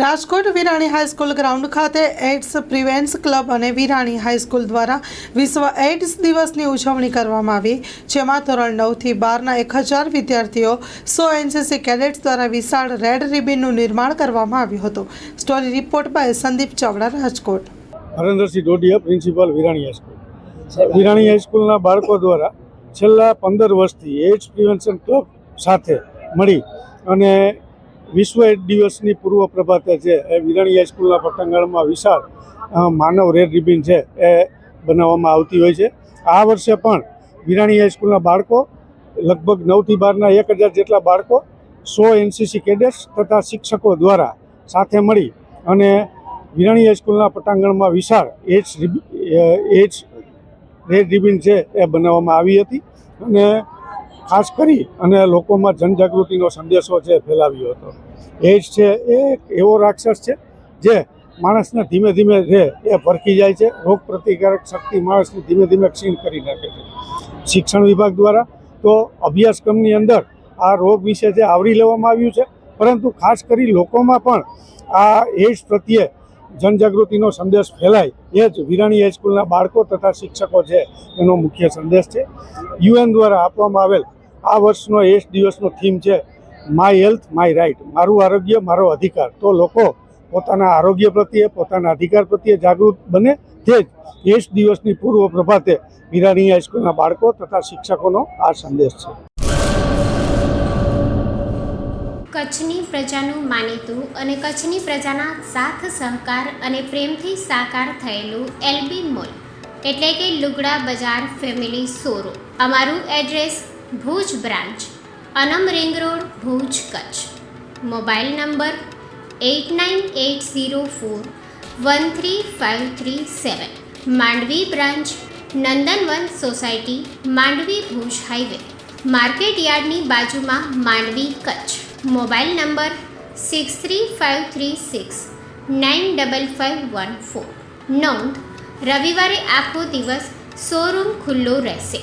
Rajkot Virani high school ground ખાતે AIDS પ્રિવેન્સ club અને Virani high school દ્વારા વિશ્વ એઇડ્સ દિવસની ઉજવણી કરવામાં આવી, જેમાં ધોરણ 9 થી 12ના 1000 વિદ્યાર્થીઓ 100 એનસીસી કેડેટ્સ દ્વારા વિશાળ રેડ રિબનનું નિર્માણ કરવામાં આવ્યું હતું. Story report by Sandeep Chavda, Rajkot. Harendrasinh Dodiya, principal, Virani high school. Virani હાઈસ્કૂલના બાળકો દ્વારા છેલ્લા 15 વર્ષથી એઇડ્સ પ્રિવેન્શન ક્લબ સાથે મળી અને વિશ્વ એઇડ્સ દિવસની પૂર્વ પ્રભાતે છે એ વિરાણી હાઈસ્કૂલના પટાંગણમાં વિશાળ માનવ રેડ રિબન છે એ બનાવવામાં આવતી હોય છે. આ વર્ષે પણ વિરાણી હાઈસ્કૂલના બાળકો લગભગ 9 થી 12ના 1000 જેટલા બાળકો 100 એનસીસી કેડેટ્સ તથા શિક્ષકો દ્વારા સાથે મળી અને વિરાણી હાઈસ્કૂલના પટાંગણમાં વિશાળ એઇડ્સ રેડ રિબન છે એ બનાવવામાં આવી હતી અને ખાસ કરી અને લોકોમાં જનજાગૃતિનો સંદેશો છે ફેલાવ્યો હતો. એઇડ્સ છે એ એક એવો રાક્ષસ છે જે માણસને ધીમે ધીમે છે એ ભરખી જાય છે. રોગ પ્રતિકારક શક્તિ માણસની ધીમે ધીમે ક્ષીણ કરી નાખે છે. શિક્ષણ વિભાગ દ્વારા તો અભ્યાસક્રમની અંદર આ રોગ વિશે જે આવરી લેવામાં આવ્યું છે, પરંતુ ખાસ કરી લોકોમાં પણ આ એઇડ્સ પ્રત્યે જનજાગૃતિનો સંદેશ ફેલાય એ જ વિરાણી હાઈસ્કૂલના બાળકો તથા શિક્ષકો છે એનો મુખ્ય સંદેશ છે. UN દ્વારા આપવામાં આવેલ આ વર્ષનો એઇડ્સ દિવસનો થીમ છે માય હેલ્થ માય રાઇટ, મારું આરોગ્ય મારો અધિકાર. તો લોકો પોતાના આરોગ્ય પ્રત્યે, પોતાના અધિકાર પ્રત્યે જાગૃત બને તે જ એઇડ્સ દિવસની પૂર્વ પ્રભાતે વિરાણી હાઈસ્કૂલના બાળકો તથા શિક્ષકોનો આ સંદેશ છે. કચ્છની પ્રજાનું માનીતું અને કચ્છની પ્રજાના સાથ સહકાર અને પ્રેમથી સાકાર થયેલું LB મોલ એટલે કે લુગડા બજાર ફેમિલી શોરૂમ. અમારું address Bhuj branch, Anam ring road, Bhuj, Kutch. Mobile number 8980413537. Mandvi branch, Nandanvan society, Mandvi, Bhuj highway, market યાર્ડની બાજુમાં, માંડવી, કચ્છ. Mobile number 6353695514. નોંધ: રવિવારે આખો દિવસ શોરૂમ ખુલ્લો રહેશે.